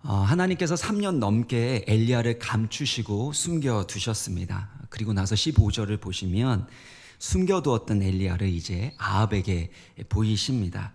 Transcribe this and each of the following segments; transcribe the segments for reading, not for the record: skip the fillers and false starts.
하나님께서 3년 넘게 엘리야를 감추시고 숨겨두셨습니다. 그리고 나서 15절을 보시면 숨겨두었던 엘리야를 이제 아합에게 보이십니다.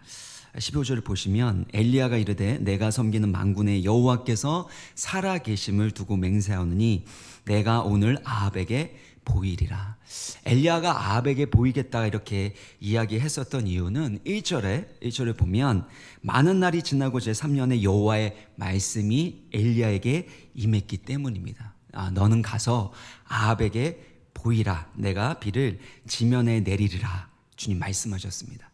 15절을 보시면 엘리야가 이르되 내가 섬기는 만군의 여호와께서 살아계심을 두고 맹세하노니 내가 오늘 아합에게 보이리라. 엘리야가 아합에게 보이겠다 이렇게 이야기했었던 이유는 1절에 보면 많은 날이 지나고 제3년에 여호와의 말씀이 엘리야에게 임했기 때문입니다. 너는 가서 아합에게 보이라. 내가 비를 지면에 내리리라. 주님 말씀하셨습니다.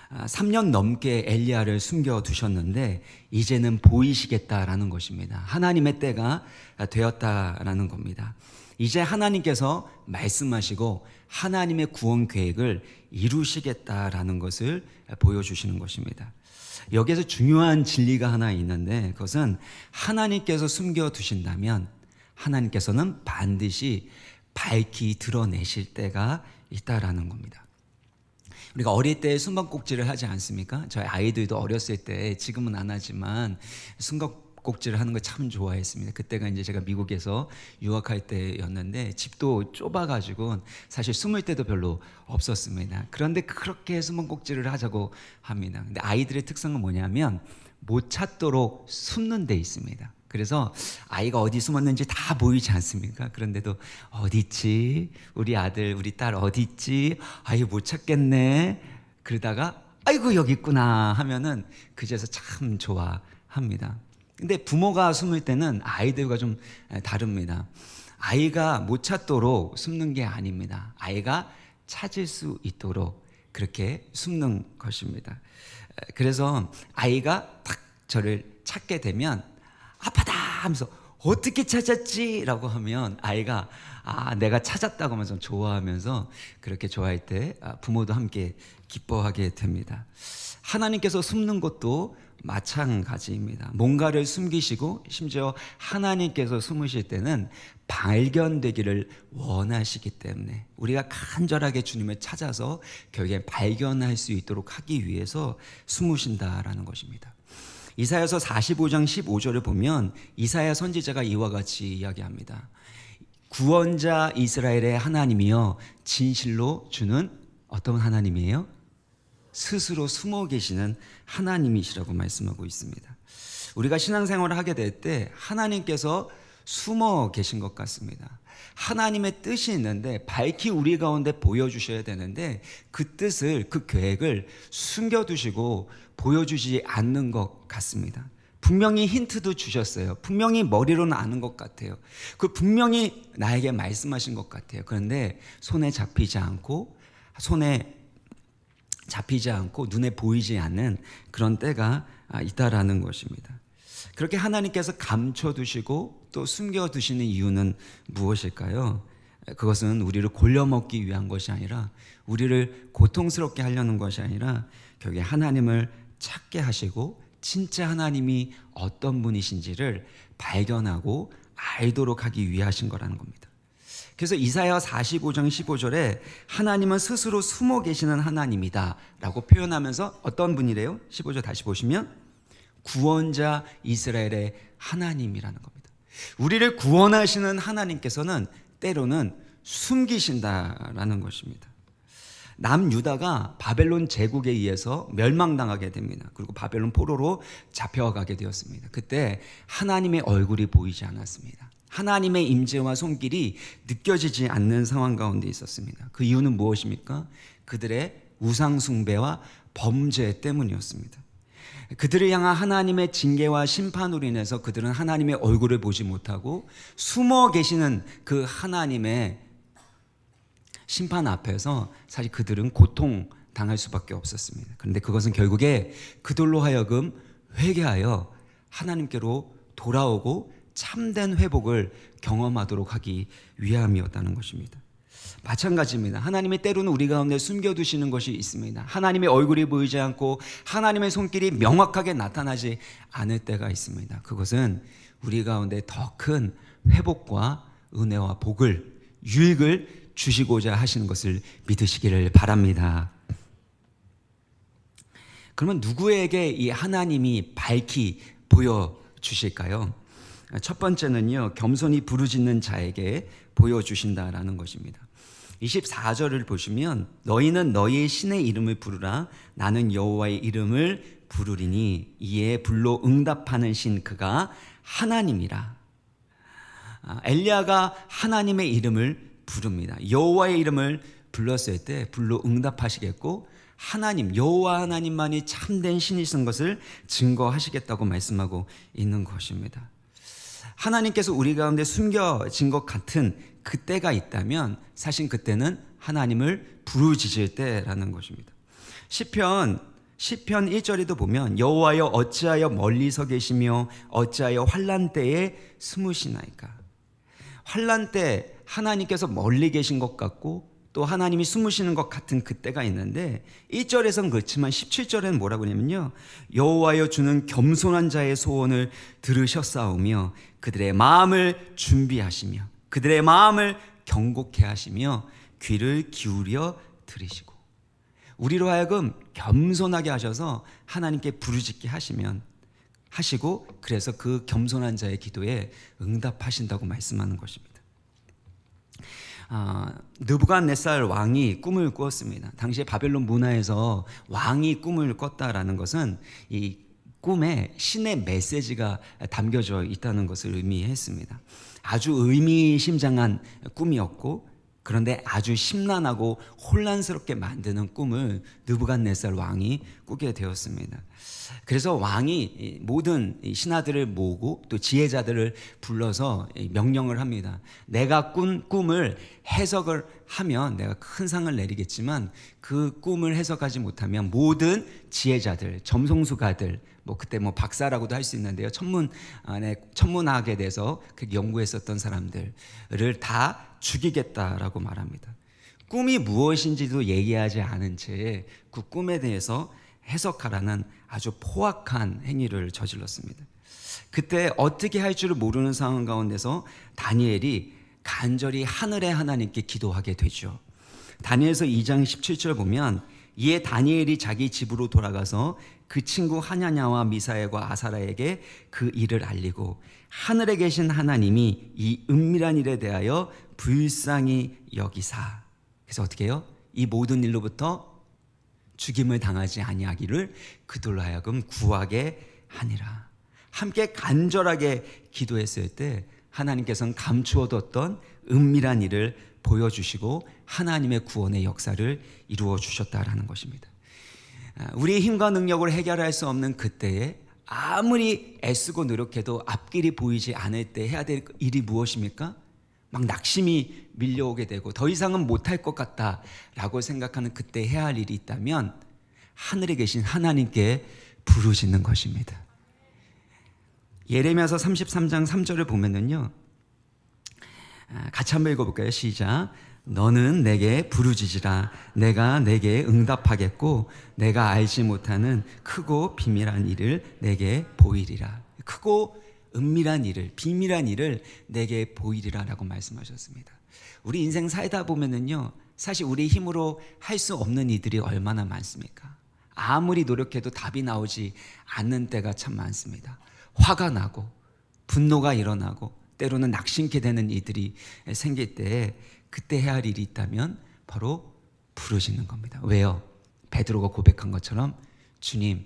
3년 넘게 엘리야를 숨겨두셨는데 이제는 보이시겠다라는 것입니다. 하나님의 때가 되었다라는 겁니다. 이제 하나님께서 말씀하시고 하나님의 구원 계획을 이루시겠다라는 것을 보여주시는 것입니다. 여기에서 중요한 진리가 하나 있는데 그것은 하나님께서 숨겨두신다면 하나님께서는 반드시 밝히 드러내실 때가 있다라는 겁니다. 우리가 어릴 때 숨바꼭질을 하지 않습니까? 저희 아이들도 어렸을 때, 지금은 안 하지만 숨바꼭질을 하는 걸 참 좋아했습니다. 그때가 이제 제가 미국에서 유학할 때였는데 집도 좁아가지고 사실 숨을 데도 별로 없었습니다. 그런데 그렇게 숨바꼭질을 하자고 합니다. 근데 아이들의 특성은 뭐냐면 못 찾도록 숨는 데 있습니다. 그래서 아이가 어디 숨었는지 다 보이지 않습니까? 그런데도 어디 있지? 우리 아들, 우리 딸 어디 있지? 아유 못 찾겠네. 그러다가 아이고 여기 있구나 하면은 그제서 참 좋아합니다. 근데 부모가 숨을 때는 아이들과 좀 다릅니다. 아이가 못 찾도록 숨는 게 아닙니다. 아이가 찾을 수 있도록 그렇게 숨는 것입니다. 그래서 아이가 딱 저를 찾게 되면 아빠다 하면서 어떻게 찾았지? 라고 하면 아이가 내가 찾았다고 하면서 좋아하면서 그렇게 좋아할 때 부모도 함께 기뻐하게 됩니다. 하나님께서 숨는 것도 마찬가지입니다. 뭔가를 숨기시고 심지어 하나님께서 숨으실 때는 발견되기를 원하시기 때문에 우리가 간절하게 주님을 찾아서 결국에 발견할 수 있도록 하기 위해서 숨으신다라는 것입니다. 이사야서 45장 15절을 보면 이사야 선지자가 이와 같이 이야기합니다. 구원자 이스라엘의 하나님이여 진실로 주는 어떤 하나님이에요? 스스로 숨어 계시는 하나님이시라고 말씀하고 있습니다. 우리가 신앙생활을 하게 될 때 하나님께서 숨어 계신 것 같습니다. 하나님의 뜻이 있는데 밝히 우리 가운데 보여주셔야 되는데 그 뜻을, 그 계획을 숨겨두시고 보여주지 않는 것 같습니다. 분명히 힌트도 주셨어요. 분명히 머리로는 아는 것 같아요. 그 분명히 나에게 말씀하신 것 같아요. 그런데 손에 잡히지 않고 눈에 보이지 않는 그런 때가 있다라는 것입니다. 그렇게 하나님께서 감춰두시고 또 숨겨두시는 이유는 무엇일까요? 그것은 우리를 골려먹기 위한 것이 아니라 우리를 고통스럽게 하려는 것이 아니라 결국에 하나님을 찾게 하시고 진짜 하나님이 어떤 분이신지를 발견하고 알도록 하기 위해 하신 거라는 겁니다. 그래서 이사야 45장 15절에 하나님은 스스로 숨어 계시는 하나님이다 라고 표현하면서 어떤 분이래요? 15절 다시 보시면 구원자 이스라엘의 하나님이라는 겁니다. 우리를 구원하시는 하나님께서는 때로는 숨기신다라는 것입니다. 남유다가 바벨론 제국에 의해서 멸망당하게 됩니다. 그리고 바벨론 포로로 잡혀가게 되었습니다. 그때 하나님의 얼굴이 보이지 않았습니다. 하나님의 임재와 손길이 느껴지지 않는 상황 가운데 있었습니다. 그 이유는 무엇입니까? 그들의 우상 숭배와 범죄 때문이었습니다. 그들을 향한 하나님의 징계와 심판으로 인해서 그들은 하나님의 얼굴을 보지 못하고 숨어 계시는 그 하나님의 심판 앞에서 사실 그들은 고통당할 수밖에 없었습니다. 그런데 그것은 결국에 그들로 하여금 회개하여 하나님께로 돌아오고 참된 회복을 경험하도록 하기 위함이었다는 것입니다. 마찬가지입니다. 하나님이 때로는 우리 가운데 숨겨두시는 것이 있습니다. 하나님의 얼굴이 보이지 않고 하나님의 손길이 명확하게 나타나지 않을 때가 있습니다. 그것은 우리 가운데 더 큰 회복과 은혜와 복을, 유익을 주시고자 하시는 것을 믿으시기를 바랍니다. 그러면 누구에게 이 하나님이 밝히 보여 주실까요? 첫 번째는요, 겸손히 부르짖는 자에게 보여주신다라는 것입니다. 24절을 보시면 너희는 너희의 신의 이름을 부르라. 나는 여호와의 이름을 부르리니 이에 불로 응답하는 신 그가 하나님이라. 엘리야가 하나님의 이름을 부릅니다. 여호와의 이름을 불렀을 때 불로 응답하시겠고 하나님, 여호와 하나님만이 참된 신이신 것을 증거하시겠다고 말씀하고 있는 것입니다. 하나님께서 우리 가운데 숨겨진 것 같은 그때가 있다면 사실 그때는 하나님을 부르짖을 때라는 것입니다. 시편 1절에도 보면 여호와여 어찌하여 멀리서 계시며 어찌하여 환난 때에 숨으시나이까. 환난 때 하나님께서 멀리 계신 것 같고 또 하나님이 숨으시는 것 같은 그때가 있는데 1절에서는 그렇지만 17절에는 뭐라고 하냐면요, 여호와여 주는 겸손한 자의 소원을 들으셨사오며 그들의 마음을 준비하시며 그들의 마음을 경고케 하시며 귀를 기울여 들으시고, 우리로 하여금 겸손하게 하셔서 하나님께 부르짖게 하시고 그래서 그 겸손한 자의 기도에 응답하신다고 말씀하는 것입니다. 느부갓네살 왕이 꿈을 꾸었습니다. 당시에 바벨론 문화에서 왕이 꿈을 꿨다라는 것은 이 꿈에 신의 메시지가 담겨져 있다는 것을 의미했습니다. 아주 의미심장한 꿈이었고 그런데 아주 심란하고 혼란스럽게 만드는 꿈을 느부갓네살 왕이 꾸게 되었습니다. 그래서 왕이 모든 신하들을 모으고 또 지혜자들을 불러서 명령을 합니다. 내가 꾼 꿈을 해석을 하면 내가 큰 상을 내리겠지만 그 꿈을 해석하지 못하면 모든 지혜자들, 점성술가들, 그때 박사라고도 할 수 있는데요, 천문학에 대해서 연구했었던 사람들을 다 죽이겠다라고 말합니다. 꿈이 무엇인지도 얘기하지 않은 채 그 꿈에 대해서 해석하라는 아주 포악한 행위를 저질렀습니다. 그때 어떻게 할 줄을 모르는 상황 가운데서 다니엘이 간절히 하늘의 하나님께 기도하게 되죠. 다니엘서 2장 17절 보면 이에 다니엘이 자기 집으로 돌아가서 그 친구 하냐냐와 미사엘과 아사라에게 그 일을 알리고 하늘에 계신 하나님이 이 은밀한 일에 대하여 불쌍히 여기사, 그래서 어떻게 해요? 이 모든 일로부터 죽임을 당하지 아니하기를 그들로 하여금 구하게 하니라. 함께 간절하게 기도했을 때 하나님께서는 감추어뒀던 은밀한 일을 보여주시고 하나님의 구원의 역사를 이루어 주셨다라는 것입니다. 우리의 힘과 능력으로 해결할 수 없는 그때에 아무리 애쓰고 노력해도 앞길이 보이지 않을 때 해야 될 일이 무엇입니까? 막 낙심이 밀려오게 되고 더 이상은 못할 것 같다라고 생각하는 그때 해야 할 일이 있다면 하늘에 계신 하나님께 부르짖는 것입니다. 예레미야서 33장 3절을 보면은요, 같이 한번 읽어볼까요? 시작. 너는 내게 부르짖으라. 내가 내게 응답하겠고 내가 알지 못하는 크고 비밀한 일을 내게 보이리라. 크고 은밀한 일을, 비밀한 일을 내게 보이리라 라고 말씀하셨습니다. 우리 인생 살다 보면은요, 사실 우리 힘으로 할 수 없는 이들이 얼마나 많습니까? 아무리 노력해도 답이 나오지 않는 때가 참 많습니다. 화가 나고 분노가 일어나고 때로는 낙심케 되는 이들이 생길 때 그때 해야 할 일이 있다면 바로 부르짖는 겁니다. 왜요? 베드로가 고백한 것처럼 주님,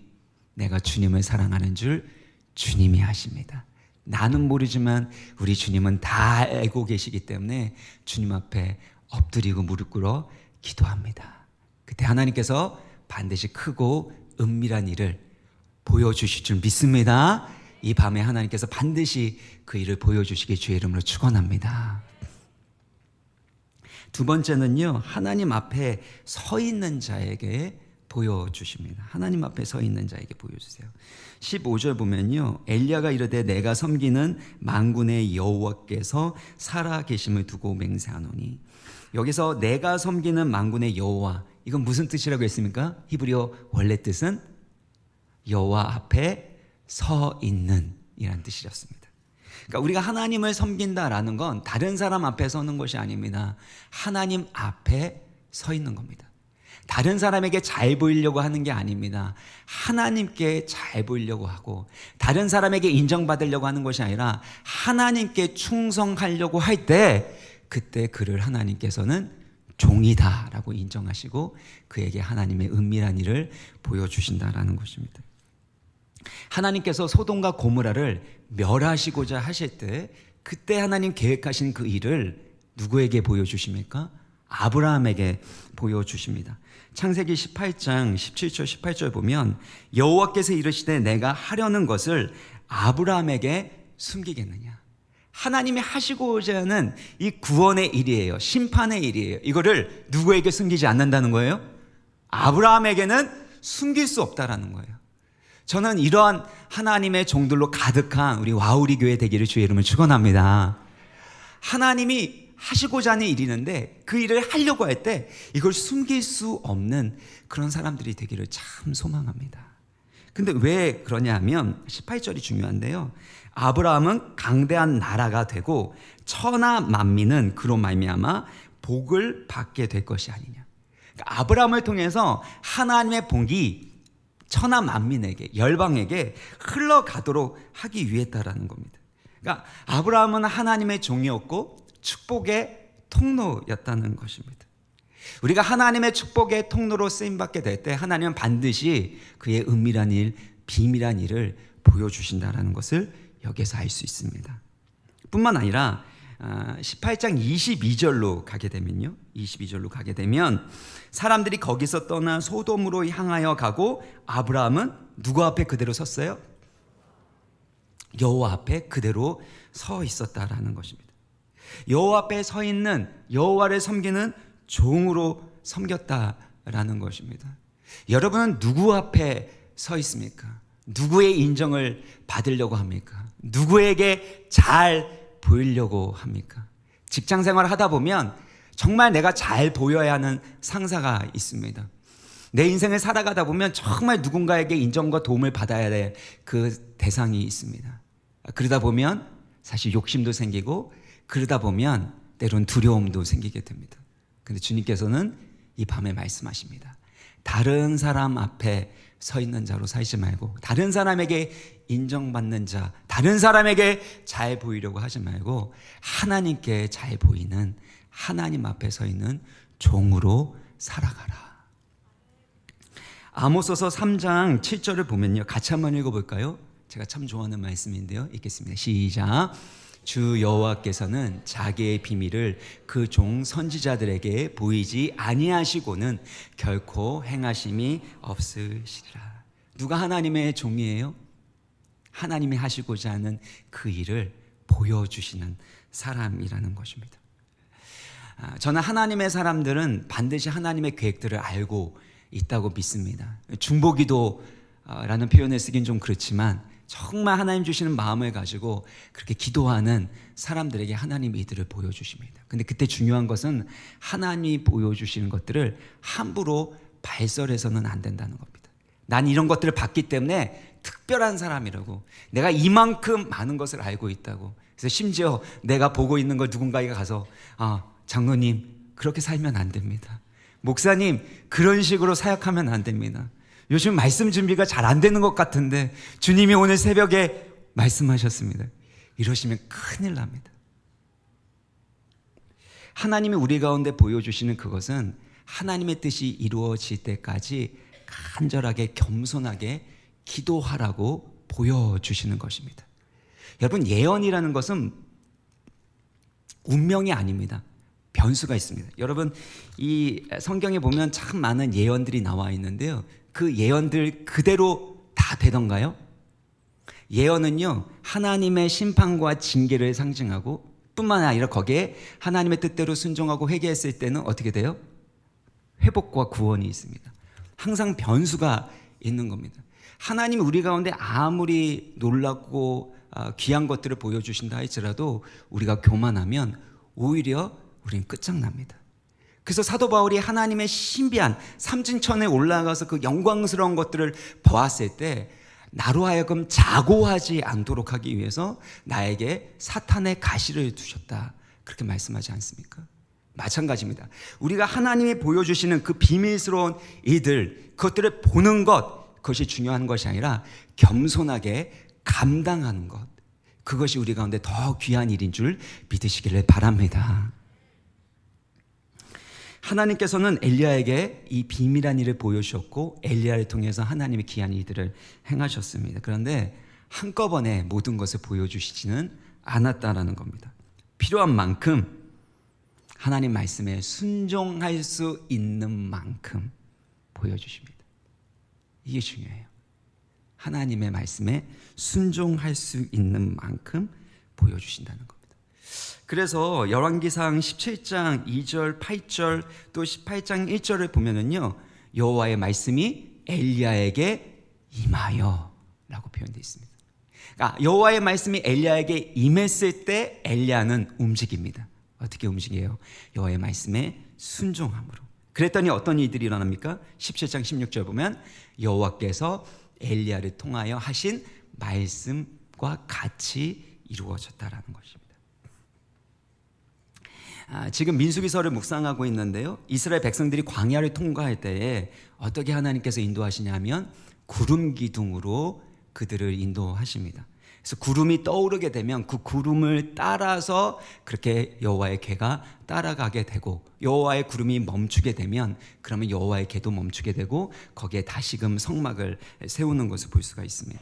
내가 주님을 사랑하는 줄 주님이 아십니다. 나는 모르지만 우리 주님은 다 알고 계시기 때문에 주님 앞에 엎드리고 무릎 꿇어 기도합니다. 그때 하나님께서 반드시 크고 은밀한 일을 보여주실 줄 믿습니다. 이 밤에 하나님께서 반드시 그 일을 보여주시기 주의 이름으로 축원합니다. 두 번째는요, 하나님 앞에 서 있는 자에게 보여주십니다. 하나님 앞에 서 있는 자에게 보여주세요. 15절 보면요, 엘리야가 이르되 내가 섬기는 만군의 여호와께서 살아 계심을 두고 맹세하노니, 여기서 내가 섬기는 만군의 여호와, 이건 무슨 뜻이라고 했습니까? 히브리어 원래 뜻은 여호와 앞에 서 있는 이란 뜻이었습니다. 그러니까 우리가 하나님을 섬긴다라는 건 다른 사람 앞에 서는 것이 아닙니다. 하나님 앞에 서 있는 겁니다. 다른 사람에게 잘 보이려고 하는 게 아닙니다. 하나님께 잘 보이려고 하고 다른 사람에게 인정받으려고 하는 것이 아니라 하나님께 충성하려고 할 때 그때 그를 하나님께서는 종이다라고 인정하시고 그에게 하나님의 은밀한 일을 보여주신다라는 것입니다. 하나님께서 소돔과 고모라를 멸하시고자 하실 때 그때 하나님 계획하신 그 일을 누구에게 보여주십니까? 아브라함에게 보여주십니다. 창세기 18장 17절 18절 보면 여호와께서 이르시되 내가 하려는 것을 아브라함에게 숨기겠느냐. 하나님이 하시고자 하는 이 구원의 일이에요. 심판의 일이에요. 이거를 누구에게 숨기지 않는다는 거예요? 아브라함에게는 숨길 수 없다라는 거예요. 저는 이러한 하나님의 종들로 가득한 우리 와우리 교회 되기를 주의 이름을 축원합니다. 하나님이 하시고자 하는 일이 있는데 그 일을 하려고 할 때 이걸 숨길 수 없는 그런 사람들이 되기를 참 소망합니다. 근데 왜 그러냐 하면 18절이 중요한데요. 아브라함은 강대한 나라가 되고 천하 만민은 그로 말미암아 복을 받게 될 것이 아니냐. 그러니까 아브라함을 통해서 하나님의 복이 천하 만민에게 열방에게 흘러가도록 하기 위했다라는 겁니다. 그러니까 아브라함은 하나님의 종이었고 축복의 통로였다는 것입니다. 우리가 하나님의 축복의 통로로 쓰임받게 될 때 하나님은 반드시 그의 은밀한 일, 비밀한 일을 보여주신다는 것을 여기서 알 수 있습니다. 뿐만 아니라 18장 22절로 가게 되면요, 22절로 가게 되면 사람들이 거기서 떠나 소돔으로 향하여 가고 아브라함은 누구 앞에 그대로 섰어요? 여호와 앞에 그대로 서 있었다라는 것입니다. 여호와 앞에 서 있는 여호와를 섬기는 종으로 섬겼다라는 것입니다. 여러분은 누구 앞에 서 있습니까? 누구의 인정을 받으려고 합니까? 누구에게 잘 보이려고 합니까? 직장 생활을 하다 보면 정말 내가 잘 보여야 하는 상사가 있습니다. 내 인생을 살아가다 보면 정말 누군가에게 인정과 도움을 받아야 될 그 대상이 있습니다. 그러다 보면 사실 욕심도 생기고 그러다 보면 때론 두려움도 생기게 됩니다. 근데 주님께서는 이 밤에 말씀하십니다. 다른 사람 앞에 서 있는 자로 살지 말고 다른 사람에게 인정받는 자, 다른 사람에게 잘 보이려고 하지 말고 하나님께 잘 보이는 하나님 앞에 서 있는 종으로 살아가라. 아모스서 3장 7절을 보면요, 같이 한번 읽어볼까요? 제가 참 좋아하는 말씀인데요, 읽겠습니다. 시작. 주 여호와께서는 자기의 비밀을 그 종 선지자들에게 보이지 아니하시고는 결코 행하심이 없으시리라. 누가 하나님의 종이에요? 하나님이 하시고자 하는 그 일을 보여주시는 사람이라는 것입니다. 저는 하나님의 사람들은 반드시 하나님의 계획들을 알고 있다고 믿습니다. 중보기도라는 표현을 쓰긴 좀 그렇지만 정말 하나님 주시는 마음을 가지고 그렇게 기도하는 사람들에게 하나님이 이들을 보여주십니다. 근데 그때 중요한 것은 하나님이 보여주시는 것들을 함부로 발설해서는 안 된다는 겁니다. 난 이런 것들을 봤기 때문에 특별한 사람이라고, 내가 이만큼 많은 것을 알고 있다고. 그래서 심지어 내가 보고 있는 걸 누군가에게 가서 장로님 그렇게 살면 안 됩니다. 목사님 그런 식으로 사역하면 안 됩니다. 요즘 말씀 준비가 잘 안 되는 것 같은데 주님이 오늘 새벽에 말씀하셨습니다. 이러시면 큰일 납니다. 하나님이 우리 가운데 보여주시는 그것은 하나님의 뜻이 이루어질 때까지 간절하게 겸손하게 기도하라고 보여주시는 것입니다. 여러분, 예언이라는 것은 운명이 아닙니다. 변수가 있습니다. 여러분, 이 성경에 보면 참 많은 예언들이 나와 있는데요, 그 예언들 그대로 다 되던가요? 예언은요, 하나님의 심판과 징계를 상징하고 뿐만 아니라 거기에 하나님의 뜻대로 순종하고 회개했을 때는 어떻게 돼요? 회복과 구원이 있습니다. 항상 변수가 있는 겁니다. 하나님이 우리 가운데 아무리 놀랍고 귀한 것들을 보여주신다 할지라도 우리가 교만하면 오히려 우리는 끝장납니다. 그래서 사도 바울이 하나님의 신비한 삼진천에 올라가서 그 영광스러운 것들을 보았을 때 나로 하여금 자고하지 않도록 하기 위해서 나에게 사탄의 가시를 두셨다, 그렇게 말씀하지 않습니까? 마찬가지입니다. 우리가 하나님이 보여주시는 그 비밀스러운 일들, 그것들을 보는 것, 그것이 중요한 것이 아니라 겸손하게 감당하는 것, 그것이 우리 가운데 더 귀한 일인 줄 믿으시기를 바랍니다. 하나님께서는 엘리야에게 이 비밀한 일을 보여주셨고 엘리야를 통해서 하나님의 귀한 일들을 행하셨습니다. 그런데 한꺼번에 모든 것을 보여주시지는 않았다라는 겁니다. 필요한 만큼 하나님 말씀에 순종할 수 있는 만큼 보여주십니다. 이게 중요해요. 하나님의 말씀에 순종할 수 있는 만큼 보여주신다는 겁니다. 그래서 열왕기상 17장 2절 8절 또 18장 1절을 보면은요, 여호와의 말씀이 엘리야에게 임하여 라고 표현되어 있습니다. 그러니까 여호와의 말씀이 엘리야에게 임했을 때 엘리야는 움직입니다. 어떻게 움직여요? 여호와의 말씀에 순종함으로. 그랬더니 어떤 일들이 일어납니까? 17장 16절 보면 여호와께서 엘리야를 통하여 하신 말씀과 같이 이루어졌다라는 것입니다. 지금 민수기서를 묵상하고 있는데요, 이스라엘 백성들이 광야를 통과할 때에 어떻게 하나님께서 인도하시냐면 구름 기둥으로 그들을 인도하십니다. 그래서 구름이 떠오르게 되면 그 구름을 따라서 그렇게 여호와의 궤가 따라가게 되고, 여호와의 구름이 멈추게 되면 그러면 여호와의 궤도 멈추게 되고 거기에 다시금 성막을 세우는 것을 볼 수가 있습니다.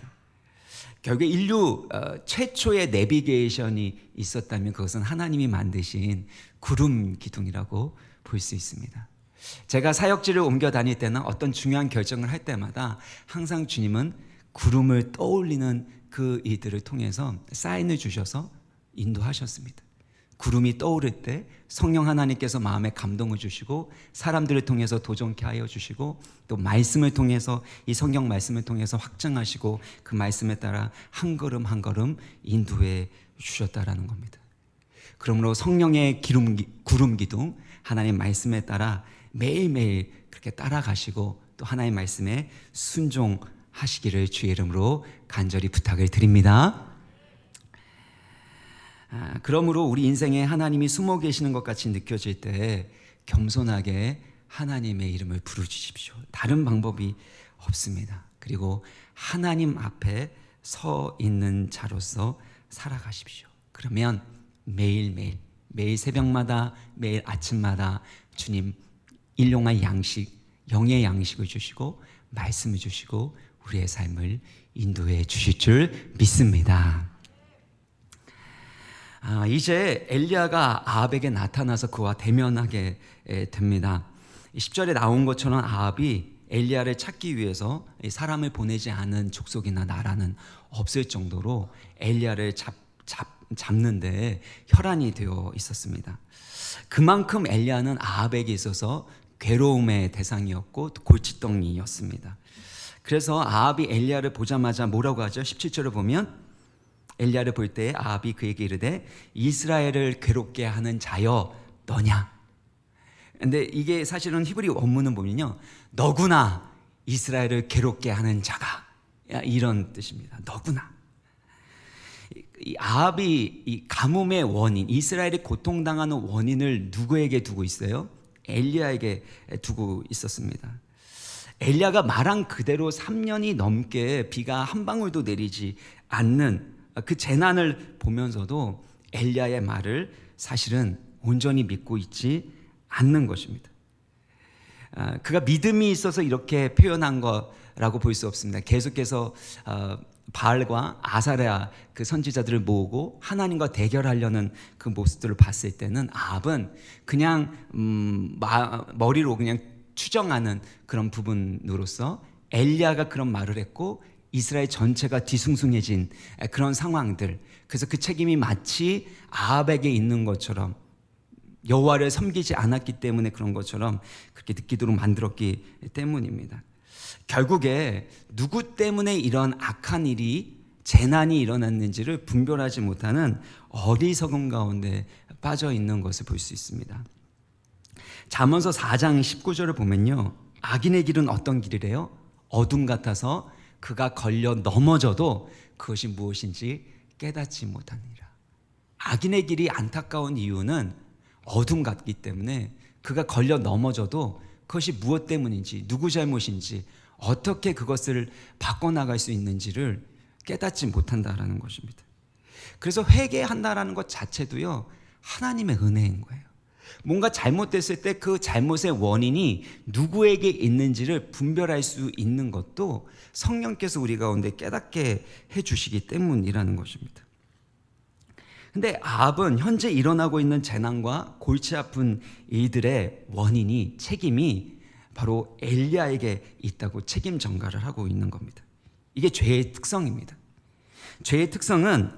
결국에 인류 최초의 내비게이션이 있었다면 그것은 하나님이 만드신 구름 기둥이라고 볼 수 있습니다. 제가 사역지를 옮겨 다닐 때는 어떤 중요한 결정을 할 때마다 항상 주님은 구름을 떠올리는 그 일들을 통해서 사인을 주셔서 인도하셨습니다. 구름이 떠오를 때 성령 하나님께서 마음에 감동을 주시고 사람들을 통해서 도전케 하여 주시고 또 말씀을 통해서 이 성경 말씀을 통해서 확증하시고 그 말씀에 따라 한 걸음 한 걸음 인도해 주셨다라는 겁니다. 그러므로 성령의 구름 기둥, 하나님 말씀에 따라 매일매일 그렇게 따라가시고 또 하나님의 말씀에 순종하시기를 주의 이름으로 간절히 부탁을 드립니다. 그러므로 우리 인생에 하나님이 숨어 계시는 것 같이 느껴질 때 겸손하게 하나님의 이름을 부르주십시오. 다른 방법이 없습니다. 그리고 하나님 앞에 서 있는 자로서 살아가십시오. 그러면 매일매일, 매일 새벽마다, 매일 아침마다 주님 일용할 양식, 영의 양식을 주시고 말씀을 주시고 우리의 삶을 인도해 주실 줄 믿습니다. 이제 엘리야가 아합에게 나타나서 그와 대면하게 됩니다. 10절에 나온 것처럼 아합이 엘리야를 찾기 위해서 사람을 보내지 않은 족속이나 나라는 없을 정도로 엘리야를 잡는데 혈안이 되어 있었습니다. 그만큼 엘리야는 아합에게 있어서 괴로움의 대상이었고 골칫덩이였습니다. 그래서 아합이 엘리야를 보자마자 뭐라고 하죠? 17절을 보면 엘리야를 볼 때 아합이 그에게 이르되 이스라엘을 괴롭게 하는 자여 너냐? 근데 이게 사실은 히브리 원문은 보면요, 너구나 이스라엘을 괴롭게 하는 자가, 이런 뜻입니다. 너구나. 이 아합이 이 가뭄의 원인, 이스라엘이 고통당하는 원인을 누구에게 두고 있어요? 엘리야에게 두고 있었습니다. 엘리야가 말한 그대로 3년이 넘게 비가 한 방울도 내리지 않는 그 재난을 보면서도 엘리야의 말을 사실은 온전히 믿고 있지 않는 것입니다. 그가 믿음이 있어서 이렇게 표현한 거라고 볼 수 없습니다. 계속해서 바알과 아사랴 그 선지자들을 모으고 하나님과 대결하려는 그 모습들을 봤을 때는 아합은 그냥 머리로 그냥 추정하는 그런 부분으로서 엘리야가 그런 말을 했고 이스라엘 전체가 뒤숭숭해진 그런 상황들, 그래서 그 책임이 마치 아합에게 있는 것처럼 여호와를 섬기지 않았기 때문에 그런 것처럼 그렇게 느끼도록 만들었기 때문입니다. 결국에 누구 때문에 이런 악한 일이, 재난이 일어났는지를 분별하지 못하는 어리석음 가운데 빠져 있는 것을 볼 수 있습니다. 잠언서 4장 19절을 보면요, 악인의 길은 어떤 길이래요? 어둠 같아서 그가 걸려 넘어져도 그것이 무엇인지 깨닫지 못하니라. 악인의 길이 안타까운 이유는 어둠 같기 때문에 그가 걸려 넘어져도 그것이 무엇 때문인지, 누구 잘못인지, 어떻게 그것을 바꿔나갈 수 있는지를 깨닫지 못한다라는 것입니다. 그래서 회개한다라는 것 자체도요, 하나님의 은혜인 거예요. 뭔가 잘못됐을 때 그 잘못의 원인이 누구에게 있는지를 분별할 수 있는 것도 성령께서 우리 가운데 깨닫게 해주시기 때문이라는 것입니다. 근데 아합은 현재 일어나고 있는 재난과 골치 아픈 일들의 원인이, 책임이 바로 엘리야에게 있다고 책임 전가를 하고 있는 겁니다. 이게 죄의 특성입니다. 죄의 특성은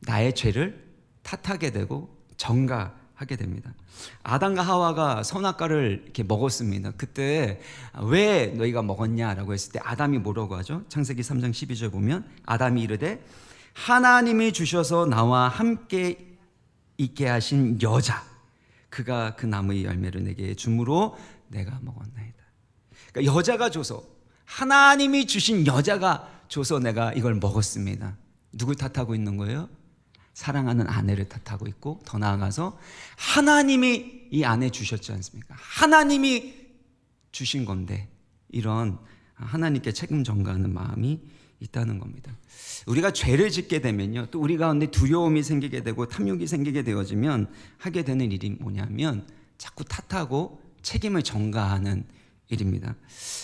나의 죄를 탓하게 되고 전가하게 됩니다. 아담과 하와가 선악과를 이렇게 먹었습니다. 그때 왜 너희가 먹었냐라고 했을 때 아담이 뭐라고 하죠? 창세기 3장 12절 보면 아담이 이르되 하나님이 주셔서 나와 함께 있게 하신 여자, 그가 그 나무의 열매를 내게 주므로 내가 먹었나이다. 그러니까 여자가 줘서, 하나님이 주신 여자가 줘서 내가 이걸 먹었습니다. 누굴 탓하고 있는 거예요? 사랑하는 아내를 탓하고 있고, 더 나아가서 하나님이 이 아내 주셨지 않습니까? 하나님이 주신 건데, 이런 하나님께 책임 전가하는 마음이 있다는 겁니다. 우리가 죄를 짓게 되면요, 또 우리 가운데 두려움이 생기게 되고 탐욕이 생기게 되어지면 하게 되는 일이 뭐냐면 자꾸 탓하고 책임을 전가하는 일입니다.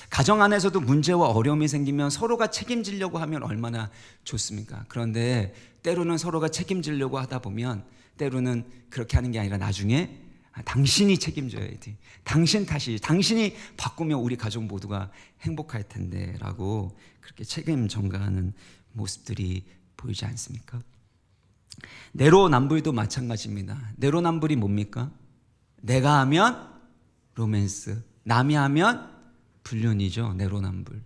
가정 안에서도 문제와 어려움이 생기면 서로가 책임지려고 하면 얼마나 좋습니까? 그런데 때로는 서로가 책임지려고 하다 보면 때로는 그렇게 하는 게 아니라 나중에 당신이 책임져야 돼. 당신 탓이, 당신이 바꾸면 우리 가족 모두가 행복할 텐데 라고 그렇게 책임 전가하는 모습들이 보이지 않습니까? 내로남불도 마찬가지입니다. 내로남불이 뭡니까? 내가 하면 로맨스, 남이 하면 불륜이죠. 내로남불.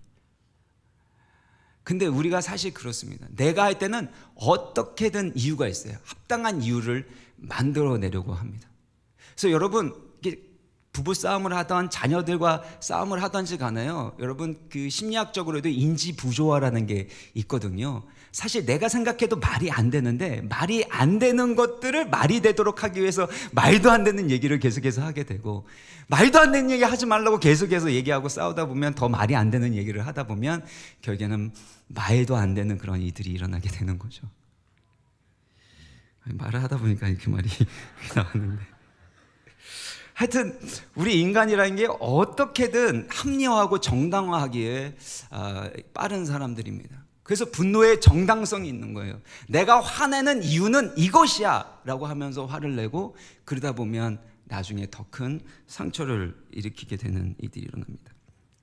근데 우리가 사실 그렇습니다. 내가 할 때는 어떻게든 이유가 있어요. 합당한 이유를 만들어내려고 합니다. 그래서 여러분, 부부 싸움을 하던 자녀들과 싸움을 하던지 간에요, 여러분 그 심리학적으로도 인지 부조화라는 게 있거든요. 사실 내가 생각해도 말이 안 되는데 말이 안 되는 것들을 말이 되도록 하기 위해서 말도 안 되는 얘기를 계속해서 하게 되고, 말도 안 되는 얘기 하지 말라고 계속해서 얘기하고 싸우다 보면 더 말이 안 되는 얘기를 하다 보면 결국에는 말도 안 되는 그런 일들이 일어나게 되는 거죠. 말을 하다 보니까 이렇게 말이 나왔는데, 하여튼 우리 인간이라는 게 어떻게든 합리화하고 정당화하기에 빠른 사람들입니다. 그래서 분노의 정당성이 있는 거예요. 내가 화내는 이유는 이것이야 라고 하면서 화를 내고, 그러다 보면 나중에 더 큰 상처를 일으키게 되는 일들이 일어납니다.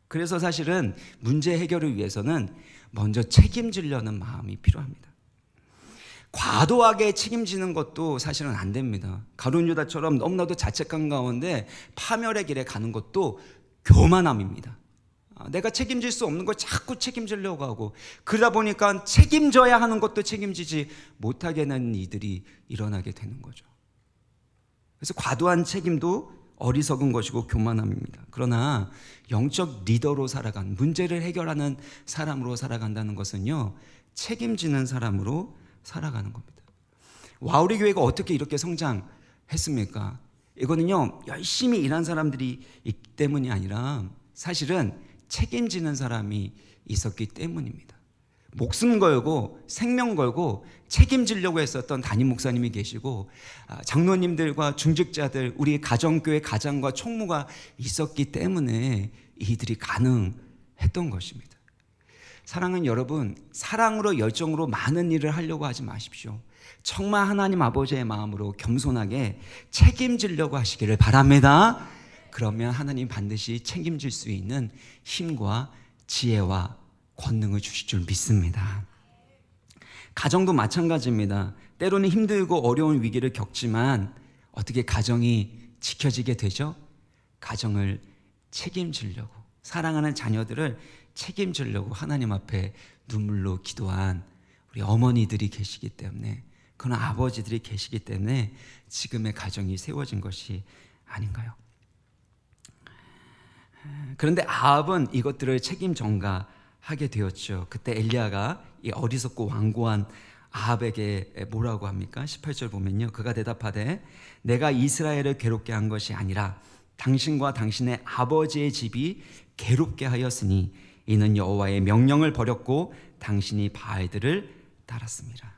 그래서 사실은 문제 해결을 위해서는 먼저 책임지려는 마음이 필요합니다. 과도하게 책임지는 것도 사실은 안 됩니다. 가룟 유다처럼 너무나도 자책감 가운데 파멸의 길에 가는 것도 교만함입니다. 내가 책임질 수 없는 걸 자꾸 책임지려고 하고, 그러다 보니까 책임져야 하는 것도 책임지지 못하게 되는 이들이 일어나게 되는 거죠. 그래서 과도한 책임도 어리석은 것이고 교만함입니다. 그러나 영적 리더로 살아간, 문제를 해결하는 사람으로 살아간다는 것은요, 책임지는 사람으로 살아가는 겁니다. 와우리 교회가 어떻게 이렇게 성장했습니까? 이거는요, 열심히 일한 사람들이 있기 때문이 아니라 사실은 책임지는 사람이 있었기 때문입니다. 목숨 걸고 생명 걸고 책임지려고 했었던 담임 목사님이 계시고, 장로님들과 중직자들, 우리 가정교회 가장과 총무가 있었기 때문에 이들이 가능했던 것입니다. 사랑하는 여러분, 사랑으로 열정으로 많은 일을 하려고 하지 마십시오. 정말 하나님 아버지의 마음으로 겸손하게 책임지려고 하시기를 바랍니다. 그러면 하나님 반드시 책임질 수 있는 힘과 지혜와 권능을 주실 줄 믿습니다. 가정도 마찬가지입니다. 때로는 힘들고 어려운 위기를 겪지만 어떻게 가정이 지켜지게 되죠? 가정을 책임지려고, 사랑하는 자녀들을 책임지려고 하나님 앞에 눈물로 기도한 우리 어머니들이 계시기 때문에, 그런 아버지들이 계시기 때문에 지금의 가정이 세워진 것이 아닌가요? 그런데 아합은 이것들을 책임 전가하게 되었죠. 그때 엘리야가 이 어리석고 완고한 아합에게 뭐라고 합니까? 18절 보면요, 그가 대답하되 내가 이스라엘을 괴롭게 한 것이 아니라 당신과 당신의 아버지의 집이 괴롭게 하였으니 이는 여호와의 명령을 버렸고 당신이 바알들을 따랐습니다.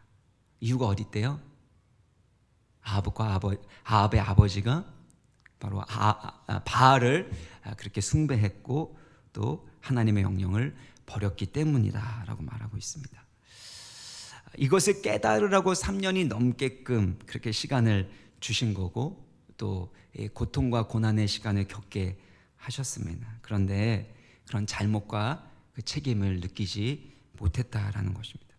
이유가 어디 있대요? 아합의 아버지가 바로 바알을 그렇게 숭배했고 또 하나님의 명령을 버렸기 때문이다라고 말하고 있습니다. 이것을 깨달으라고 3년이 넘게끔 그렇게 시간을 주신 거고 또 고통과 고난의 시간을 겪게 하셨습니다. 그런데 그런 잘못과 그 책임을 느끼지 못했다라는 것입니다.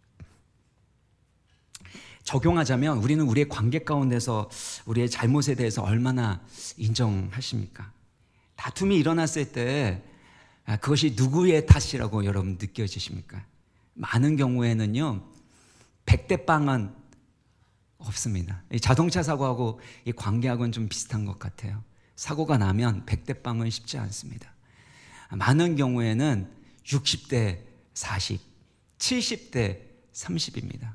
적용하자면 우리는 우리의 관계 가운데서 우리의 잘못에 대해서 얼마나 인정하십니까? 다툼이 일어났을 때 그것이 누구의 탓이라고 여러분 느껴지십니까? 많은 경우에는요 100대 빵은 없습니다. 자동차 사고하고 이 관계하고는 좀 비슷한 것 같아요. 사고가 나면 100대 빵은 쉽지 않습니다. 많은 경우에는 60대 40, 70대 30입니다.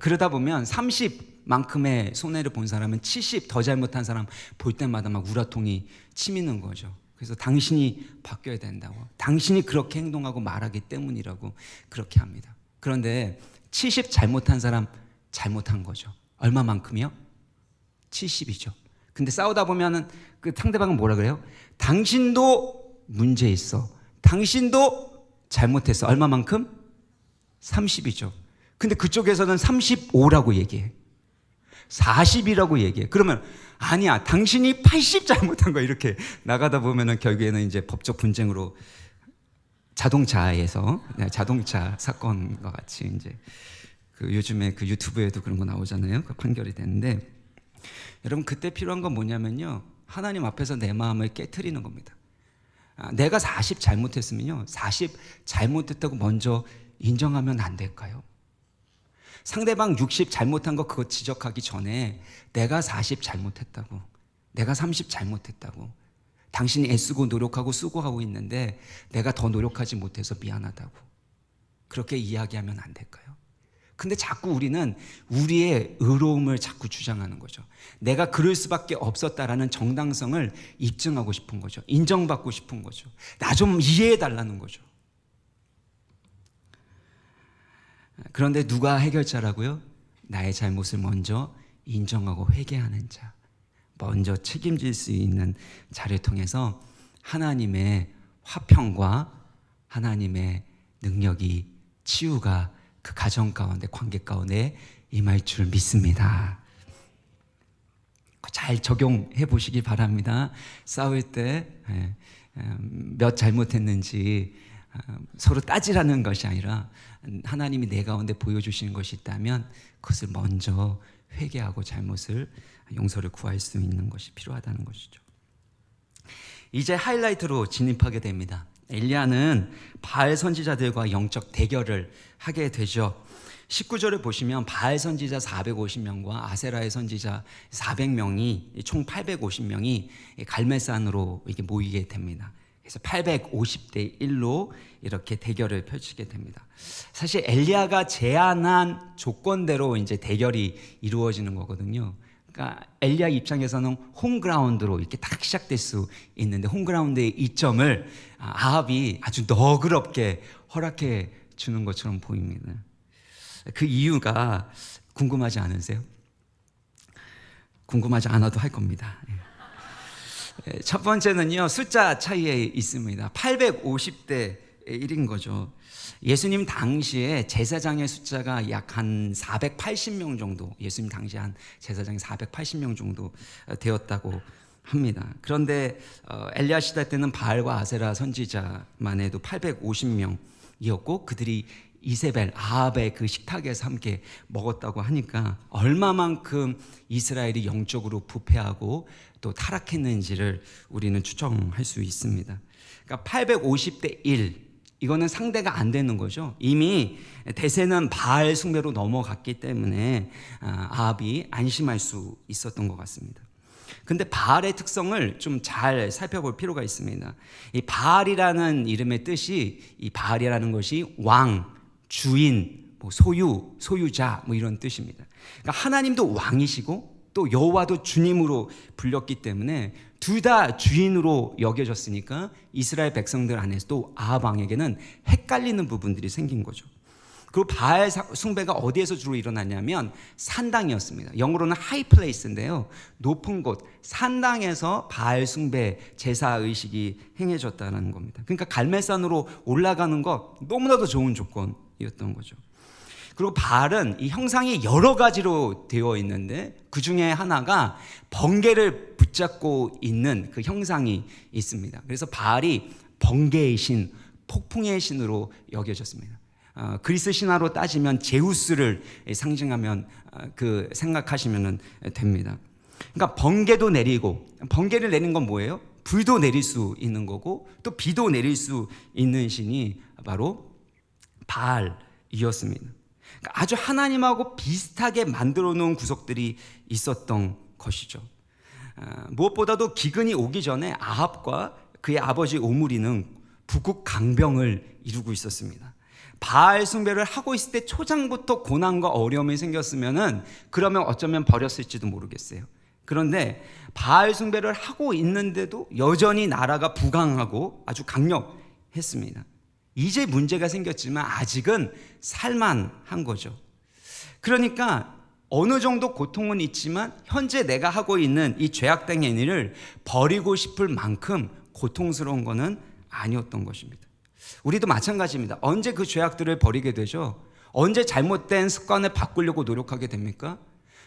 그러다 보면 30만큼의 손해를 본 사람은 70 더 잘못한 사람 볼 때마다 막 우라통이 치미는 거죠. 그래서 당신이 바뀌어야 된다고, 당신이 그렇게 행동하고 말하기 때문이라고 그렇게 합니다. 그런데 70 잘못한 사람 잘못한 거죠. 얼마만큼이요? 70이죠. 근데 싸우다 보면은 그 상대방은 뭐라 그래요? 당신도 문제 있어. 당신도 잘못했어. 얼마만큼? 30이죠. 근데 그쪽에서는 35라고 얘기해. 40이라고 얘기해. 그러면 아니야, 당신이 80 잘못한 거야. 이렇게 나가다 보면은 결국에는 이제 법적 분쟁으로 자동차에서 자동차 사건과 같이 이제 그 요즘에 그 유튜브에도 그런 거 나오잖아요. 그 판결이 되는데 여러분 그때 필요한 건 뭐냐면요. 하나님 앞에서 내 마음을 깨트리는 겁니다. 내가 40 잘못했으면요. 40 잘못했다고 먼저 인정하면 안 될까요? 상대방 60 잘못한 거 그거 지적하기 전에 내가 40 잘못했다고, 내가 30 잘못했다고, 당신이 애쓰고 노력하고 수고하고 있는데 내가 더 노력하지 못해서 미안하다고 그렇게 이야기하면 안 될까요? 근데 자꾸 우리는 우리의 의로움을 자꾸 주장하는 거죠. 내가 그럴 수밖에 없었다라는 정당성을 입증하고 싶은 거죠. 인정받고 싶은 거죠. 나 좀 이해해 달라는 거죠. 그런데 누가 해결자라고요? 나의 잘못을 먼저 인정하고 회개하는 자, 먼저 책임질 수 있는 자를 통해서 하나님의 화평과 하나님의 능력이, 치유가 그 가정 가운데, 관계 가운데 임할 줄 믿습니다. 잘 적용해 보시기 바랍니다. 싸울 때 몇 잘못했는지 서로 따지라는 것이 아니라 하나님이 내 가운데 보여주시는 것이 있다면 그것을 먼저 회개하고 잘못을, 용서를 구할 수 있는 것이 필요하다는 것이죠. 이제 하이라이트로 진입하게 됩니다. 엘리야는 바알 선지자들과 영적 대결을 하게 되죠. 19절을 보시면 바알 선지자 450명과 아세라의 선지자 400명이 총 850명이 갈멜산으로 이렇게 모이게 됩니다. 그래서 850대 1로 이렇게 대결을 펼치게 됩니다. 사실 엘리야가 제안한 조건대로 이제 대결이 이루어지는 거거든요. 그러니까 엘리야 입장에서는 홈그라운드로 이렇게 딱 시작될 수 있는데 홈그라운드의 이점을 아합이 아주 너그럽게 허락해 주는 것처럼 보입니다. 그 이유가 궁금하지 않으세요? 궁금하지 않아도 할 겁니다. 첫 번째는요, 숫자 차이에 있습니다. 850대 1인 거죠. 예수님 당시에 제사장의 숫자가 약 한 480명 정도, 예수님 당시에 한 제사장이 480명 정도 되었다고 합니다. 그런데 엘리야 시대 때는 바알과 아세라 선지자만 해도 850명이었고 그들이 이세벨, 아합의 그 식탁에서 함께 먹었다고 하니까 얼마만큼 이스라엘이 영적으로 부패하고 또 타락했는지를 우리는 추정할 수 있습니다. 그러니까 850대 1, 이거는 상대가 안 되는 거죠. 이미 대세는 바알 숭배로 넘어갔기 때문에 아합이 안심할 수 있었던 것 같습니다. 근데 바알의 특성을 좀 잘 살펴볼 필요가 있습니다. 이 바알이라는 이름의 뜻이, 이 바알이라는 것이 왕, 주인, 뭐 소유자 뭐 이런 뜻입니다. 그러니까 하나님도 왕이시고 또 여호와도 주님으로 불렸기 때문에 둘 다 주인으로 여겨졌으니까 이스라엘 백성들 안에서도 아합 왕에게는 헷갈리는 부분들이 생긴 거죠. 그리고 바알 숭배가 어디에서 주로 일어났냐면 산당이었습니다. 영어로는 하이 플레이스인데요, 높은 곳, 산당에서 바알 숭배 제사 의식이 행해졌다는 겁니다. 그러니까 갈멜산으로 올라가는 것 너무나도 좋은 조건이었던 거죠. 그리고 바알은 이 형상이 여러 가지로 되어 있는데 그 중에 하나가 번개를 붙잡고 있는 그 형상이 있습니다. 그래서 바알이 번개의 신, 폭풍의 신으로 여겨졌습니다. 그리스 신화로 따지면 제우스를 상징하면 생각하시면 됩니다. 그러니까 번개도 내리고, 번개를 내린 건 뭐예요? 불도 내릴 수 있는 거고 또 비도 내릴 수 있는 신이 바로 바알이었습니다. 그러니까 아주 하나님하고 비슷하게 만들어 놓은 구석들이 있었던 것이죠. 무엇보다도 기근이 오기 전에 아합과 그의 아버지 오므리는 북극 강병을 이루고 있었습니다. 바알 숭배를 하고 있을 때 초장부터 고난과 어려움이 생겼으면은 그러면 어쩌면 버렸을지도 모르겠어요. 그런데 바알 숭배를 하고 있는데도 여전히 나라가 부강하고 아주 강력했습니다. 이제 문제가 생겼지만 아직은 살만한 거죠. 그러니까 어느 정도 고통은 있지만 현재 내가 하고 있는 이 죄악된 행위를 버리고 싶을 만큼 고통스러운 것은 아니었던 것입니다. 우리도 마찬가지입니다. 언제 그 죄악들을 버리게 되죠? 언제 잘못된 습관을 바꾸려고 노력하게 됩니까?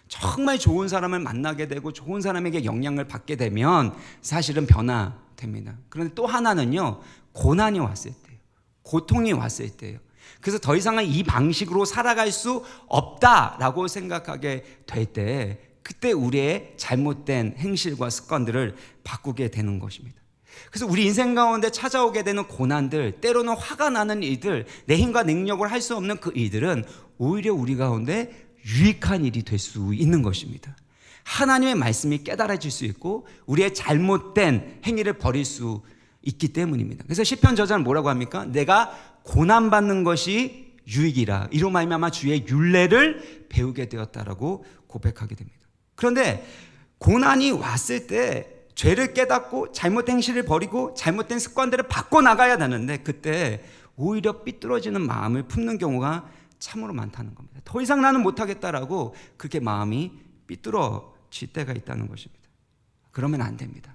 정말 좋은 사람을 만나게 되고 좋은 사람에게 영향을 받게 되면 사실은 변화됩니다. 그런데 또 하나는요, 고난이 왔을 때예요. 고통이 왔을 때예요. 그래서 더 이상은 이 방식으로 살아갈 수 없다라고 생각하게 될 때, 그때 우리의 잘못된 행실과 습관들을 바꾸게 되는 것입니다. 그래서 우리 인생 가운데 찾아오게 되는 고난들, 때로는 화가 나는 일들, 내 힘과 능력으로 할 수 없는 그 일들은 오히려 우리 가운데 유익한 일이 될 수 있는 것입니다. 하나님의 말씀이 깨달아질 수 있고 우리의 잘못된 행위를 버릴 수 있기 때문입니다. 그래서 시편 저자는 뭐라고 합니까? 내가 고난받는 것이 유익이라, 이로 말미암아 주의 율례를 배우게 되었다라고 고백하게 됩니다. 그런데 고난이 왔을 때 죄를 깨닫고 잘못된 행실을 버리고 잘못된 습관들을 바꿔나가야 되는데 그때 오히려 삐뚤어지는 마음을 품는 경우가 참으로 많다는 겁니다. 더 이상 나는 못하겠다라고 그렇게 마음이 삐뚤어질 때가 있다는 것입니다. 그러면 안 됩니다.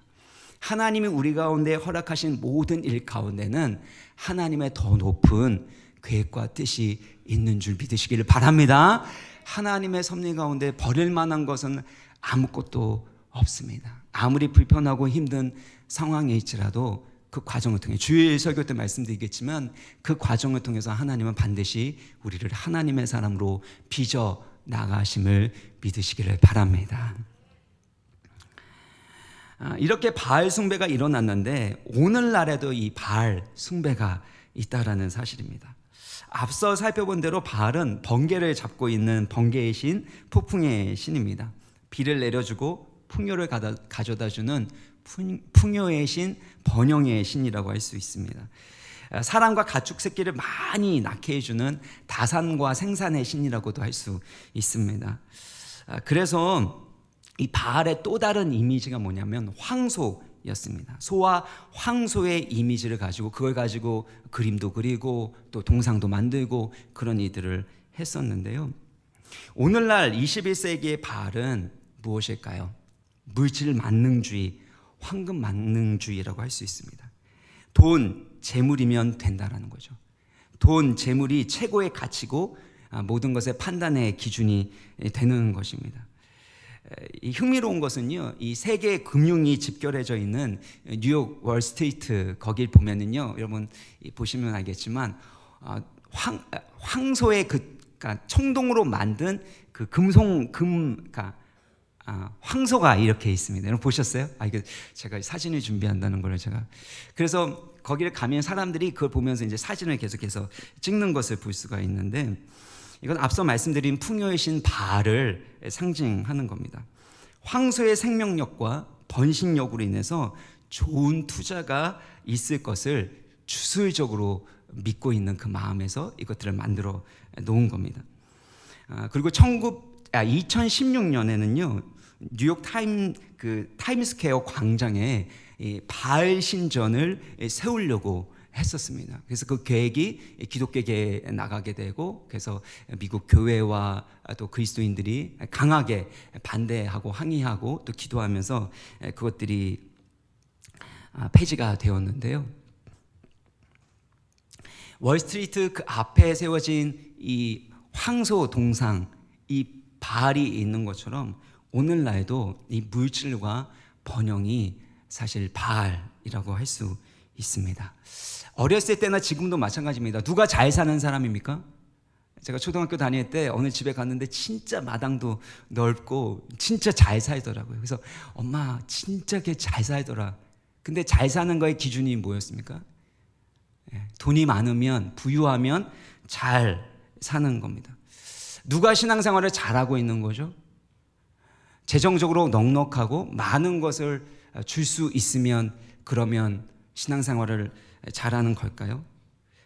하나님이 우리 가운데 허락하신 모든 일 가운데는 하나님의 더 높은 계획과 뜻이 있는 줄 믿으시기를 바랍니다. 하나님의 섭리 가운데 버릴 만한 것은 아무것도 없습니다. 아무리 불편하고 힘든 상황에 있지라도 그 과정을 통해, 주일 설교 때 말씀드리겠지만 그 과정을 통해서 하나님은 반드시 우리를 하나님의 사람으로 빚어 나가심을 믿으시기를 바랍니다. 이렇게 바알 숭배가 일어났는데 오늘날에도 이 바알 숭배가 있다라는 사실입니다. 앞서 살펴본 대로 바알은 번개를 잡고 있는 번개의 신, 폭풍의 신입니다. 비를 내려주고 풍요를 가져다주는 풍요의 신, 번영의 신이라고 할 수 있습니다. 사람과 가축 새끼를 많이 낳게 해주는 다산과 생산의 신이라고도 할 수 있습니다. 그래서 이 바알의 또 다른 이미지가 뭐냐면 황소였습니다. 소와 황소의 이미지를 가지고 그걸 가지고 그림도 그리고 또 동상도 만들고 그런 일들을 했었는데요. 오늘날 21세기의 바알은 무엇일까요? 물질 만능주의, 황금 만능주의라고 할 수 있습니다. 돈, 재물이면 된다라는 거죠. 돈, 재물이 최고의 가치고 모든 것의 판단의 기준이 되는 것입니다. 이 흥미로운 것은요, 이 세계 금융이 집결해져 있는 뉴욕 월스트리트, 거길 보면은요, 여러분 보시면 알겠지만 황소의 그러니까 청동으로 만든 그 황소가 이렇게 있습니다. 여러분 보셨어요? 이거 제가 사진을 준비한다는 걸 그래서 거기를 가면 사람들이 그걸 보면서 이제 사진을 계속해서 찍는 것을 볼 수가 있는데, 이건 앞서 말씀드린 풍요의 신 바알을 상징하는 겁니다. 황소의 생명력과 번식력으로 인해서 좋은 투자가 있을 것을 주술적으로 믿고 있는 그 마음에서 이것들을 만들어 놓은 겁니다. 그리고 2016년에는요 뉴욕 타임스퀘어 광장에 이 바알 신전을 세우려고 했었습니다. 그래서 그 계획이 기독교계에 나가게 되고, 그래서 미국 교회와 또 그리스도인들이 강하게 반대하고 항의하고 또 기도하면서 그것들이 폐지가 되었는데요. 월스트리트 그 앞에 세워진 이 황소 동상, 이 바알이 있는 것처럼 오늘날도 이 물질과 번영이 사실 바알이라고 할 수 있습니다. 어렸을 때나 지금도 마찬가지입니다. 누가 잘 사는 사람입니까? 제가 초등학교 다닐 때 어느 집에 갔는데 진짜 마당도 넓고 진짜 잘 살더라고요. 그래서 엄마 진짜 걔 잘 살더라. 근데 잘 사는 거의 기준이 뭐였습니까? 돈이 많으면, 부유하면 잘 사는 겁니다. 누가 신앙생활을 잘하고 있는 거죠? 재정적으로 넉넉하고 많은 것을 줄 수 있으면 그러면 신앙생활을 잘하는 걸까요?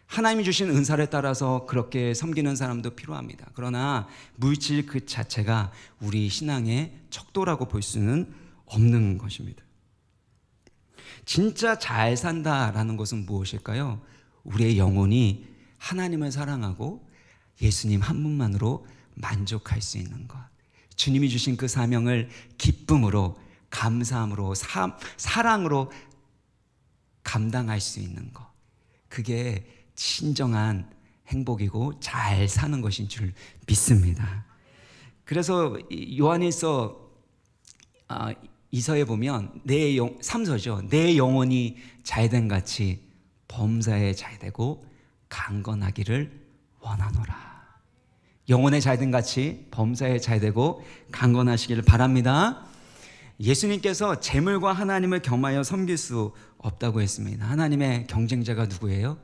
하나님이 주신 은사를 따라서 그렇게 섬기는 사람도 필요합니다. 그러나 물질 그 자체가 우리 신앙의 척도라고 볼 수는 없는 것입니다. 진짜 잘 산다라는 것은 무엇일까요? 우리의 영혼이 하나님을 사랑하고 예수님 한 분만으로 만족할 수 있는 것. 주님이 주신 그 사명을 기쁨으로, 감사함으로, 사랑으로 감당할 수 있는 것. 그게 진정한 행복이고 잘 사는 것인 줄 믿습니다. 그래서 요한일서 2서에 보면 3서죠. 내 영혼이 잘된 같이 범사에 잘되고 강건하기를 원하노라. 영혼에 잘된 같이 범사에 잘되고 강건하시기를 바랍니다. 예수님께서 재물과 하나님을 겸하여 섬길 수 없다고 했습니다. 하나님의 경쟁자가 누구예요?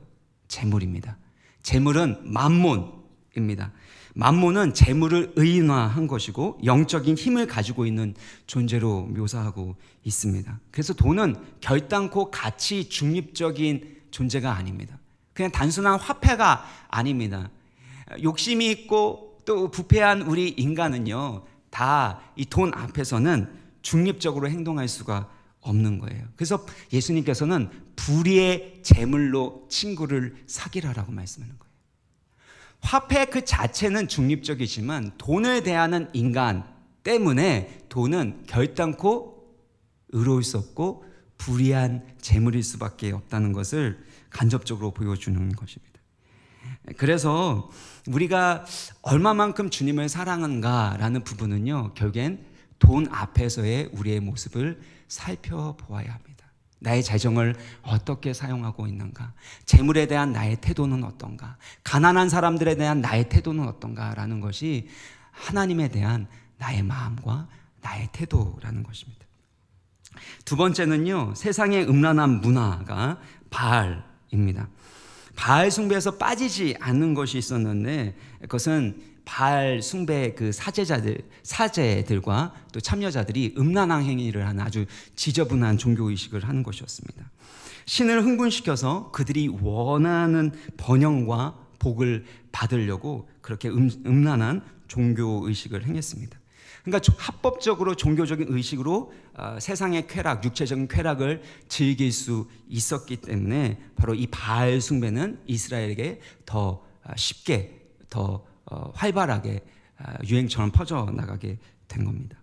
재물입니다. 재물은 만몬입니다. 만몬은 재물을 의인화한 것이고 영적인 힘을 가지고 있는 존재로 묘사하고 있습니다. 그래서 돈은 결단코 가치 중립적인 존재가 아닙니다. 그냥 단순한 화폐가 아닙니다. 욕심이 있고 또 부패한 우리 인간은요, 다 이 돈 앞에서는 중립적으로 행동할 수가 없는 거예요. 그래서 예수님께서는 불의의 재물로 친구를 사귀라라고 말씀하는 거예요. 화폐 그 자체는 중립적이지만 돈을 대하는 인간 때문에 돈은 결단코 의로울 수 없고 불의한 재물일 수밖에 없다는 것을 간접적으로 보여주는 것입니다. 그래서 우리가 얼마만큼 주님을 사랑하는가라는 부분은요, 결국엔 돈 앞에서의 우리의 모습을 살펴보아야 합니다. 나의 재정을 어떻게 사용하고 있는가? 재물에 대한 나의 태도는 어떤가? 가난한 사람들에 대한 나의 태도는 어떤가라는 것이 하나님에 대한 나의 마음과 나의 태도라는 것입니다. 두 번째는요, 세상의 음란한 문화가 바알입니다. 바알 숭배에서 빠지지 않는 것이 있었는데, 그것은 바알 숭배 그 사제들과 또 참여자들이 음란한 행위를 하는 아주 지저분한 종교 의식을 하는 것이었습니다. 신을 흥분시켜서 그들이 원하는 번영과 복을 받으려고 그렇게 음란한 종교 의식을 행했습니다. 그러니까 합법적으로 종교적인 의식으로 세상의 쾌락, 육체적인 쾌락을 즐길 수 있었기 때문에 바로 이 바알 숭배는 이스라엘에게 더 쉽게, 더 활발하게 유행처럼 퍼져나가게 된 겁니다.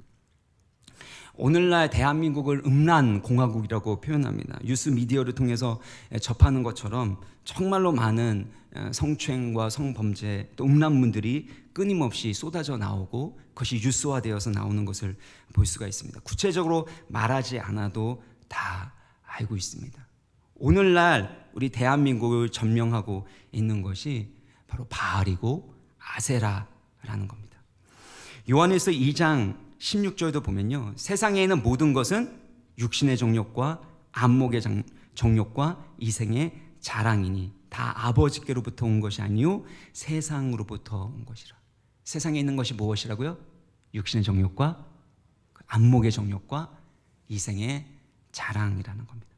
오늘날 대한민국을 음란 공화국이라고 표현합니다. 뉴스 미디어를 통해서 접하는 것처럼 정말로 많은 성추행과 성범죄 또 음란물들이 끊임없이 쏟아져 나오고 그것이 뉴스화되어서 나오는 것을 볼 수가 있습니다. 구체적으로 말하지 않아도 다 알고 있습니다. 오늘날 우리 대한민국을 점령하고 있는 것이 바로 바알이고 아세라라는 겁니다. 요한일서 2장 16절도 보면요, 세상에 있는 모든 것은 육신의 정욕과 안목의 정욕과 이생의 자랑이니 다 아버지께로부터 온 것이 아니요 세상으로부터 온 것이라. 세상에 있는 것이 무엇이라고요? 육신의 정욕과 안목의 정욕과 이생의 자랑이라는 겁니다.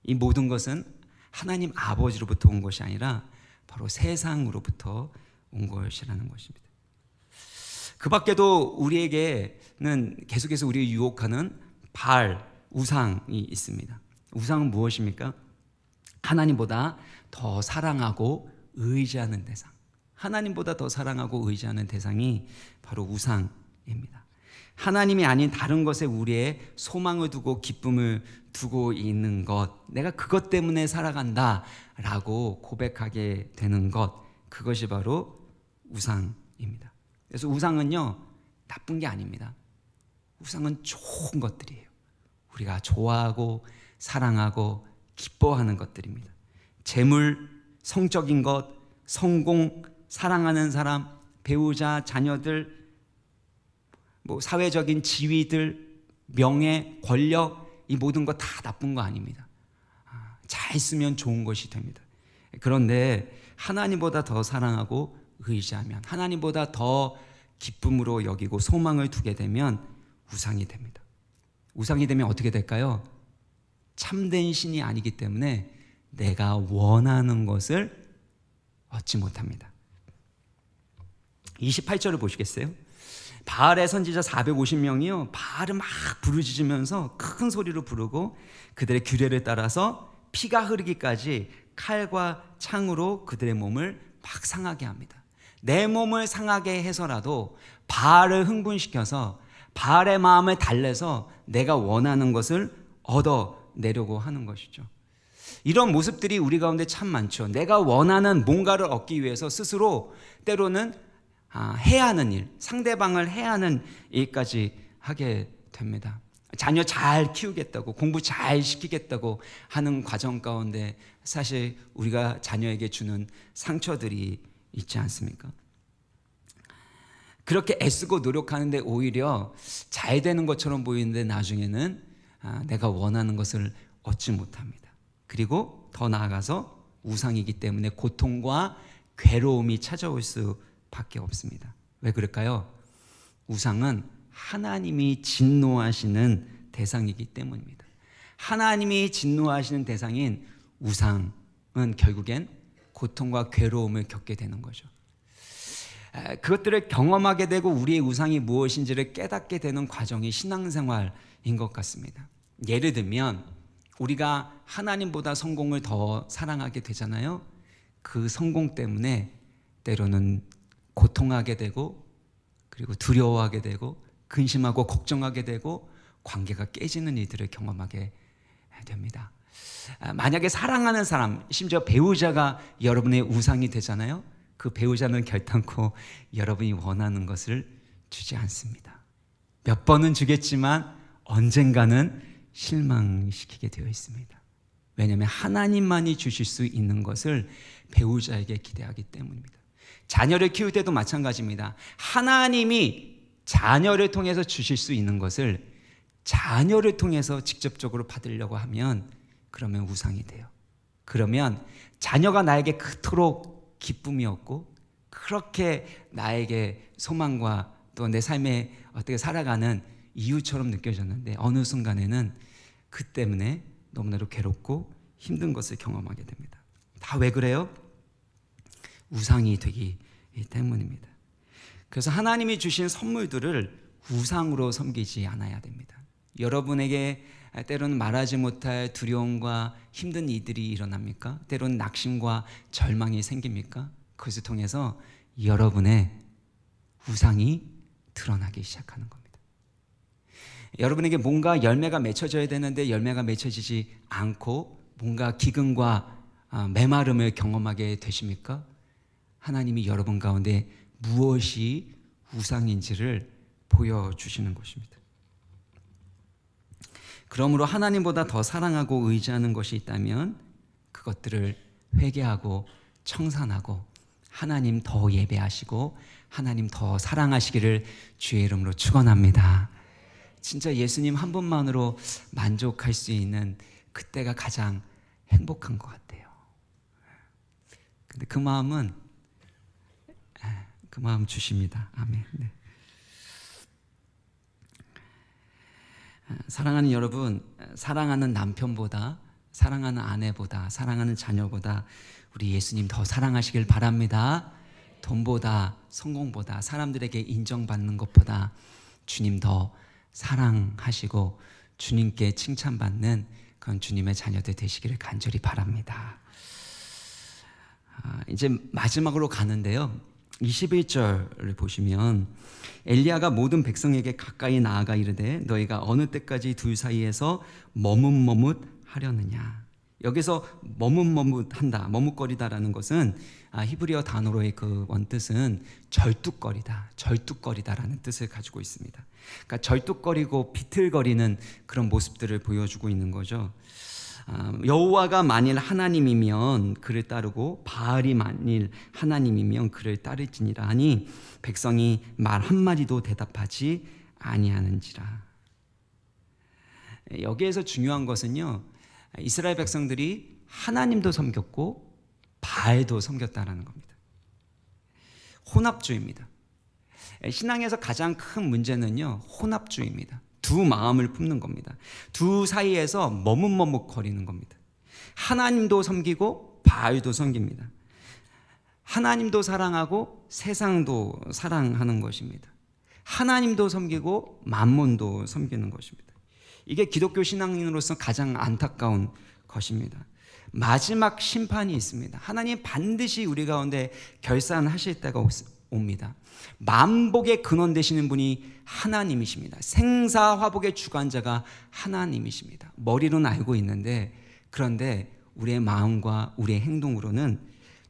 이 모든 것은 하나님 아버지로부터 온 것이 아니라 바로 세상으로부터 온 것이라는 것입니다. 그 밖에도 우리에게는 계속해서 우리를 유혹하는 바알, 우상이 있습니다. 우상은 무엇입니까? 하나님보다 더 사랑하고 의지하는 대상. 하나님보다 더 사랑하고 의지하는 대상이 바로 우상입니다. 하나님이 아닌 다른 것에 우리의 소망을 두고 기쁨을 두고 있는 것, 내가 그것 때문에 살아간다 라고 고백하게 되는 것, 그것이 바로 우상입니다. 그래서 우상은요, 나쁜 게 아닙니다. 우상은 좋은 것들이에요. 우리가 좋아하고 사랑하고 기뻐하는 것들입니다. 재물, 성적인 것, 성공, 사랑하는 사람, 배우자, 자녀들, 사회적인 지위들, 명예, 권력, 이 모든 것 다 나쁜 거 아닙니다. 잘 쓰면 좋은 것이 됩니다. 그런데 하나님보다 더 사랑하고 의지하면, 하나님보다 더 기쁨으로 여기고 소망을 두게 되면 우상이 됩니다. 우상이 되면 어떻게 될까요? 참된 신이 아니기 때문에 내가 원하는 것을 얻지 못합니다. 28절을 보시겠어요? 바알의 선지자 450명이요, 바알을 막 부르짖으면서 큰 소리로 부르고 그들의 규례를 따라서 피가 흐르기까지 칼과 창으로 그들의 몸을 막 상하게 합니다. 내 몸을 상하게 해서라도 바알을 흥분시켜서 바알의 마음을 달래서 내가 원하는 것을 얻어내려고 하는 것이죠. 이런 모습들이 우리 가운데 참 많죠. 내가 원하는 뭔가를 얻기 위해서 스스로 때로는 해야 하는 일, 상대방을 해야 하는 일까지 하게 됩니다. 자녀 잘 키우겠다고, 공부 잘 시키겠다고 하는 과정 가운데 사실 우리가 자녀에게 주는 상처들이 있지 않습니까? 그렇게 애쓰고 노력하는데 오히려 잘 되는 것처럼 보이는데 나중에는 내가 원하는 것을 얻지 못합니다. 그리고 더 나아가서 우상이기 때문에 고통과 괴로움이 찾아올 수밖에 없습니다. 왜 그럴까요? 우상은 하나님이 진노하시는 대상이기 때문입니다. 하나님이 진노하시는 대상인 우상은 결국엔 고통과 괴로움을 겪게 되는 거죠. 그것들을 경험하게 되고 우리의 우상이 무엇인지를 깨닫게 되는 과정이 신앙생활인 것 같습니다. 예를 들면 우리가 하나님보다 성공을 더 사랑하게 되잖아요. 그 성공 때문에 때로는 고통하게 되고, 그리고 두려워하게 되고, 근심하고 걱정하게 되고, 관계가 깨지는 일들을 경험하게 됩니다. 만약에 사랑하는 사람, 심지어 배우자가 여러분의 우상이 되잖아요. 그 배우자는 결단코 여러분이 원하는 것을 주지 않습니다. 몇 번은 주겠지만 언젠가는 실망시키게 되어 있습니다. 왜냐하면 하나님만이 주실 수 있는 것을 배우자에게 기대하기 때문입니다. 자녀를 키울 때도 마찬가지입니다. 하나님이 자녀를 통해서 주실 수 있는 것을 자녀를 통해서 직접적으로 받으려고 하면 그러면 우상이 돼요. 그러면 자녀가 나에게 그토록 기쁨이 없고 그렇게 나에게 소망과 또 내 삶에 어떻게 살아가는 이유처럼 느껴졌는데 어느 순간에는 그 때문에 너무나도 괴롭고 힘든 것을 경험하게 됩니다. 다 왜 그래요? 우상이 되기 때문입니다. 그래서 하나님이 주신 선물들을 우상으로 섬기지 않아야 됩니다. 여러분에게 때로는 말하지 못할 두려움과 힘든 일들이 일어납니까? 때로는 낙심과 절망이 생깁니까? 그것을 통해서 여러분의 우상이 드러나기 시작하는 겁니다. 여러분에게 뭔가 열매가 맺혀져야 되는데 열매가 맺혀지지 않고 뭔가 기근과 메마름을 경험하게 되십니까? 하나님이 여러분 가운데 무엇이 우상인지를 보여주시는 것입니다. 그러므로 하나님보다 더 사랑하고 의지하는 것이 있다면 그것들을 회개하고 청산하고 하나님 더 예배하시고 하나님 더 사랑하시기를 주의 이름으로 축원합니다. 진짜 예수님 한 분만으로 만족할 수 있는 그때가 가장 행복한 것 같아요. 근데 그 마음 주십니다. 아멘. 네. 사랑하는 여러분, 사랑하는 남편보다, 사랑하는 아내보다, 사랑하는 자녀보다 우리 예수님 더 사랑하시길 바랍니다. 돈보다 성공보다 사람들에게 인정받는 것보다 주님 더 사랑하시고 주님께 칭찬받는 그런 주님의 자녀들 되시기를 간절히 바랍니다. 이제 마지막으로 가는데요. 21절을 보시면 엘리야가 모든 백성에게 가까이 나아가 이르되 너희가 어느 때까지 둘 사이에서 머뭇머뭇하려느냐. 여기서 머뭇머뭇한다, 머뭇거리다라는 것은 히브리어 단어로의 그 원뜻은 절뚝거리다라는 뜻을 가지고 있습니다. 그러니까 절뚝거리고 비틀거리는 그런 모습들을 보여주고 있는 거죠. 여호와가 만일 하나님이면 그를 따르고 바알이 만일 하나님이면 그를 따를지니라 하니 백성이 말 한마디도 대답하지 아니하는지라. 여기에서 중요한 것은요, 이스라엘 백성들이 하나님도 섬겼고 바알도 섬겼다라는 겁니다. 혼합주의입니다. 신앙에서 가장 큰 문제는요, 혼합주의입니다. 두 마음을 품는 겁니다. 두 사이에서 머뭇머뭇거리는 겁니다. 하나님도 섬기고 바알도 섬깁니다. 하나님도 사랑하고 세상도 사랑하는 것입니다. 하나님도 섬기고 만몬도 섬기는 것입니다. 이게 기독교 신앙인으로서 가장 안타까운 것입니다. 마지막 심판이 있습니다. 하나님 반드시 우리 가운데 결산하실 때가 옵니다. 만복의 근원 되시는 분이 하나님이십니다. 생사화복의 주관자가 하나님이십니다. 머리로는 알고 있는데, 그런데 우리의 마음과 우리의 행동으로는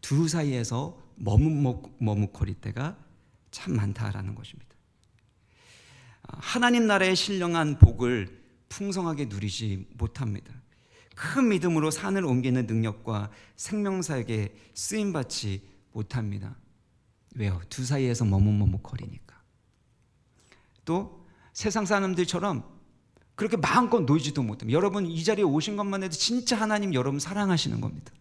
두 사이에서 머뭇거릴 때가 참 많다라는 것입니다. 하나님 나라의 신령한 복을 풍성하게 누리지 못합니다. 큰 믿음으로 산을 옮기는 능력과 생명사역에 쓰임받지 못합니다. 왜요? 두 사이에서 머뭇거리니까. 또 세상 사람들처럼 그렇게 마음껏 놀지도 못합니다. 여러분 이 자리에 오신 것만 해도 진짜 하나님 여러분 사랑하시는 겁니다.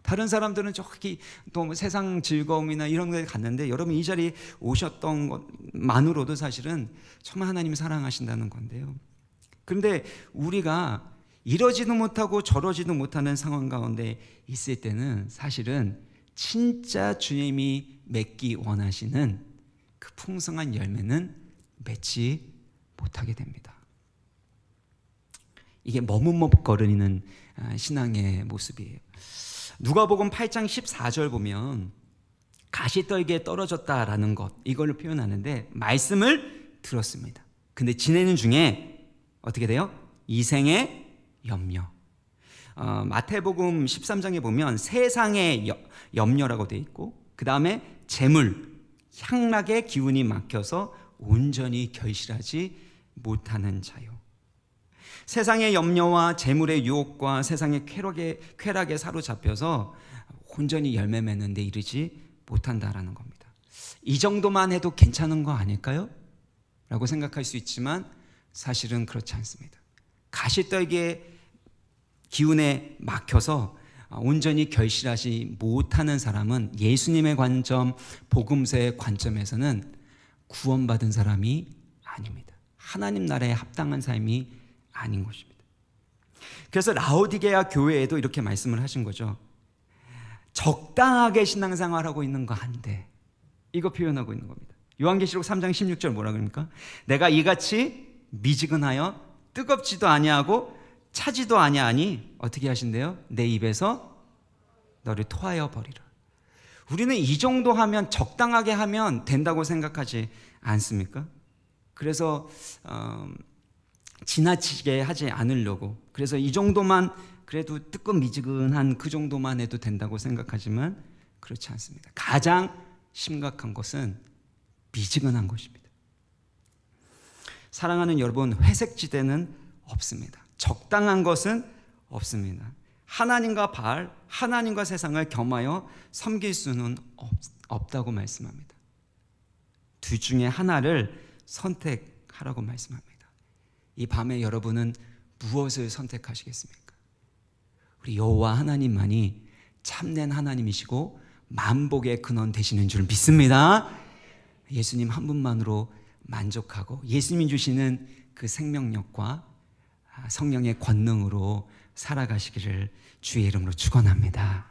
다른 사람들은 저기 또 세상 즐거움이나 이런 데 갔는데 여러분 이 자리에 오셨던 것만으로도 사실은 정말 하나님 사랑하신다는 건데요. 그런데 우리가 이러지도 못하고 저러지도 못하는 상황 가운데 있을 때는 사실은 진짜 주님이 맺기 원하시는 그 풍성한 열매는 맺지 못하게 됩니다. 이게 머뭇머뭇거리는 신앙의 모습이에요. 누가복음 8장 14절 보면 가시떨기에 떨어졌다라는 것, 이걸로 표현하는데 말씀을 들었습니다. 근데 지내는 중에 어떻게 돼요? 이생의 염려. 마태복음 13장에 보면 세상의 염려라고 되어 있고, 그 다음에 재물, 향락의 기운이 막혀서 온전히 결실하지 못하는 자요. 세상의 염려와 재물의 유혹과 세상의 쾌락에 사로잡혀서 온전히 열매 맺는 데 이르지 못한다라는 겁니다. 이 정도만 해도 괜찮은 거 아닐까요? 라고 생각할 수 있지만 사실은 그렇지 않습니다. 가시떨기의 기운에 막혀서 온전히 결실하지 못하는 사람은 예수님의 관점, 복음서의 관점에서는 구원받은 사람이 아닙니다. 하나님 나라에 합당한 삶이 아닌 것입니다. 그래서 라오디게아 교회에도 이렇게 말씀을 하신 거죠. 적당하게 신앙생활하고 있는 거 안 돼. 이거 표현하고 있는 겁니다. 요한계시록 3장 16절 뭐라 그럽니까? 내가 이같이 미지근하여 뜨겁지도 아니하고 차지도 아니하니 어떻게 하신대요? 내 입에서 너를 토하여 버리라. 우리는 이 정도 하면, 적당하게 하면 된다고 생각하지 않습니까? 그래서 지나치게 하지 않으려고, 그래서 이 정도만, 그래도 뜨끈미지근한 그 정도만 해도 된다고 생각하지만 그렇지 않습니다. 가장 심각한 것은 미지근한 것입니다. 사랑하는 여러분, 회색지대는 없습니다. 적당한 것은 없습니다. 하나님과 바알, 하나님과 세상을 겸하여 섬길 수는 없다고 말씀합니다. 둘 중에 하나를 선택하라고 말씀합니다. 이 밤에 여러분은 무엇을 선택하시겠습니까? 우리 여호와 하나님만이 참된 하나님이시고 만복의 근원 되시는 줄 믿습니다. 예수님 한 분만으로 만족하고 예수님이 주시는 그 생명력과 성령의 권능으로 살아가시기를 주의 이름으로 축원합니다.